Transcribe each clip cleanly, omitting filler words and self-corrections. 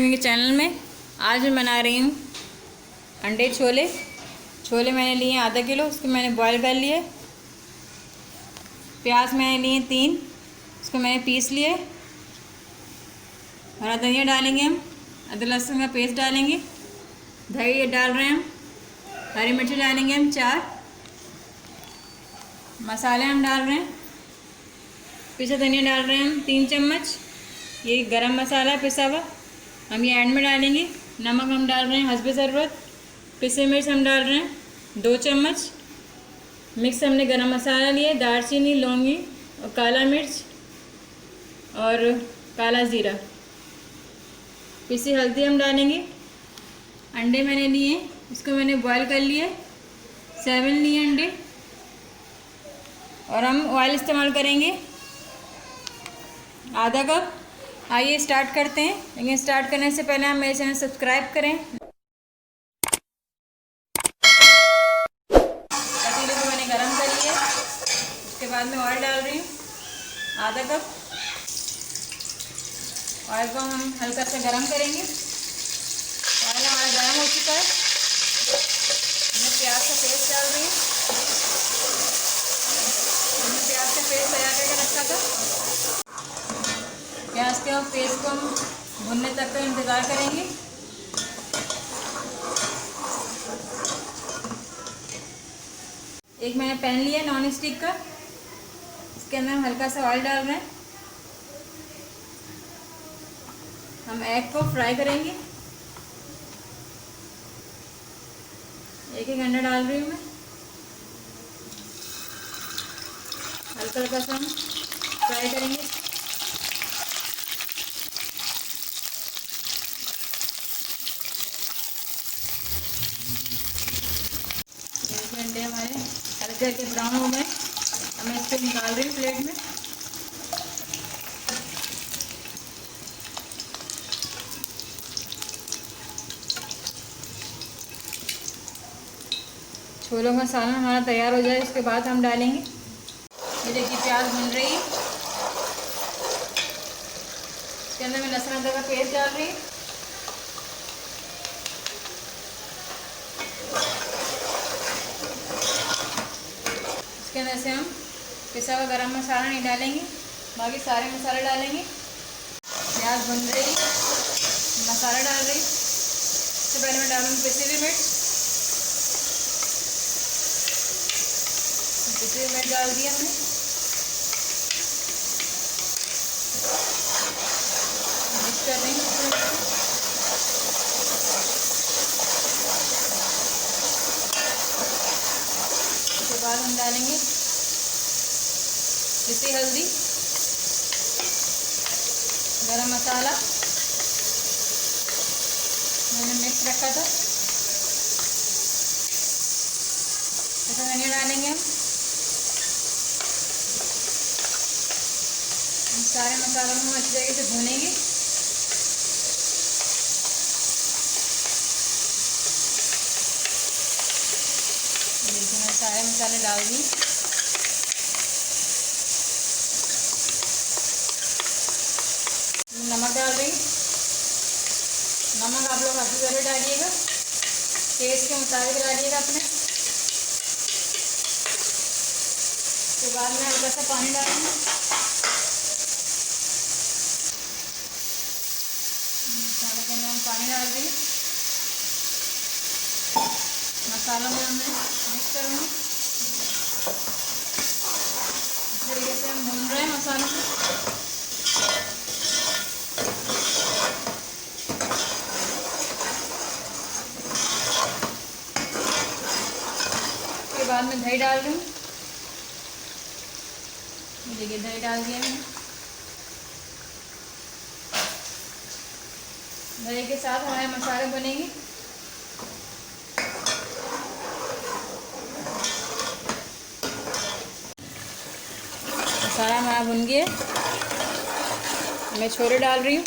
Mummy के channel में। आज मैं बना रही हूँ अंडे छोले। छोले मैंने लिए आधा किलो, उसको मैंने बॉईल कर लिए। प्याज मैंने लिए 3, उसको मैंने पीस लिए। हरा धनिया डालेंगे हम, अदरक लहसुन का पेस्ट डालेंगे, दही डाल रहे हैं हम, हरी मिर्ची डालेंगे हम 4, मसाले हम डाल रहे हैं। पिसा धनिया डाल रहे हैं हम 3 चम्मच, ये गरम मसाला पिसा हुआ हम ये एंड में डालेंगे। नमक हम डाल रहे हैं हस्बे ज़रूरत। पिसे मिर्च हम डाल रहे हैं 2 चम्मच। मिक्स हमने गरम मसाला लिए, दालचीनी, लौंगी और काला मिर्च और काला ज़ीरा। पिसी हल्दी हम डालेंगे। अंडे मैंने लिए, इसको मैंने बॉईल कर लिए, 7 लिए अंडे। और हम ऑयल इस्तेमाल करेंगे आधा कप। आइए स्टार्ट करते हैं, लेकिन स्टार्ट करने से पहले आप मेरे चैनल सब्सक्राइब करें। पतीले को मैंने गरम कर लिया, उसके बाद में ऑयल डाल रही हूँ आधा कप। ऑयल को हम हल्का सा गरम करेंगे। ऑयल हमारा गरम हो चुका है, मैं प्याज का पेस्ट डाल रही हूँ। मैंने प्याज का पेस्ट तैयार करके रखा था। प्याज के पेस्ट को हम भुनने तक का इंतज़ार करेंगे। एक मैंने पैन लिया नॉन स्टिक का, इसके अंदर हम हल्का सा ऑयल डाल रहे हैं। हम एग को फ्राई करेंगे। एक एक अंडा डाल रही हूँ मैं, हल्का हल्का सा हम फ्राई करेंगे। अंडे हमारे हल्के हल्के ब्राउन हो गए, मैं इसको निकाल रही हूँ प्लेट में। छोलों का सालन हमारा तैयार हो जाए, उसके बाद हम डालेंगे। ये देखिए प्याज भुन रही है, इसके अंदर मैं लहसुन अदरक का पेस्ट डाल रही हूँ। इसके अंदर से हम पिसा हुआ गरम मसाला नहीं डालेंगे, बाकी सारे मसाले डालेंगे। प्याज भुन रही, मसाला डाल रही। इससे पहले मैं डालूँगी पिसी हुई मिर्च। पिसी हुई मिर्च डाल दी हमने। मिक्स कर रही हूँ। उसके बाद हम डालेंगे पिसी हल्दी, गरम मसाला मैंने मिक्स रखा था। ऐसा धनिया डालेंगे हम। सारे मसालों को हम अच्छी तरीके से भूनेंगे। देखिए मैं सारे मसाले डाल दी। नमक डाल रही। नमक आप लोग काफ़ी ज़रूर डालिएगा, टेस्ट के मुताबिक डालिएगा अपने। उसके बाद में हल्का सा पानी डालूँगी। मसाले के अंदर हम पानी डाल रही। मसालों में हमने मिक्स करूँगी। इस तरीके से हम भून रहे हैं मसालों को। उसके बाद में दही डाल दूँ। देखिए दही डाल दिया मैंने। दही के साथ हमारे मसाले बनेंगे। मसाला हमारा भुन गया, मैं छोले डाल रही हूँ।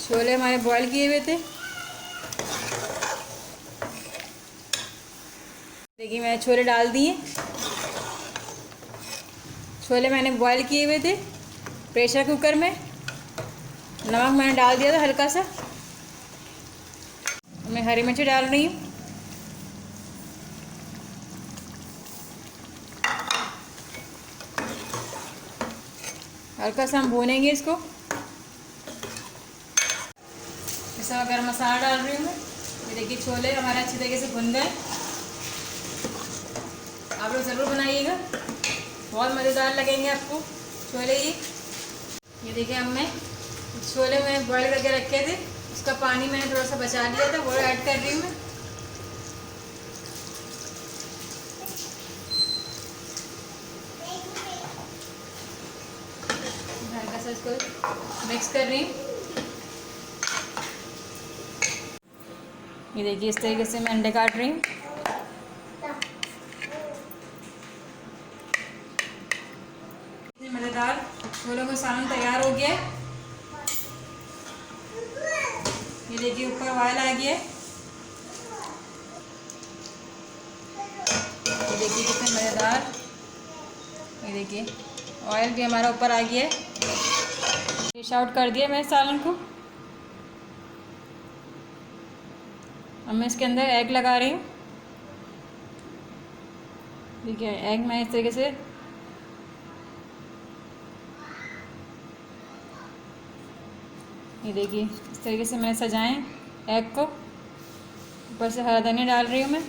छोले हमारे बॉईल किए हुए थे, देखिए मैंने छोले डाल दिए। छोले मैंने बॉईल किए हुए थे प्रेशर कुकर में। नमक मैंने डाल दिया था हल्का सा। मैं हरी मिर्ची डाल रही हूँ। हल्का सा हम भूनेंगे इसको। पिसा हुआ गरम मसाला डाल रही हूँ मैं। ये देखिए छोले हमारे अच्छी तरीके से भुन गए। आप लोग ज़रूर बनाइएगा, बहुत मज़ेदार लगेंगे आपको छोले ये देखिए अब मैं छोले में बॉईल करके रखे थे, उसका पानी मैंने थोड़ा सा बचा लिया था, वो ऐड कर रही हूँ मैं। हल्का सा इसको मिक्स कर रही हूँ। ये देखिए इस तरीके से मैं अंडे काट रही हूँ। मज़ेदार छोलों का सालन तैयार हो गया है। ये देखिए ऊपर ऑयल आ गया है। ये देखिए कितने मज़ेदार। ये देखिए ऑयल भी हमारा ऊपर आ गया है। डिश आउट कर दिया मैंने सालन को। अब मैं इसके अंदर एग लगा रही हूँ। ठीक है, एग मैं इस तरीके से ये देखिए इस तरीके से मैंने सजाए एग को। ऊपर से हरा धनिया डाल रही हूँ मैं।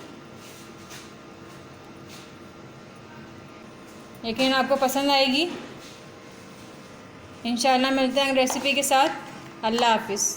यकीन आपको पसंद आएगी। इंशाल्लाह मिलते हैं रेसिपी के साथ। अल्लाह हाफिज़।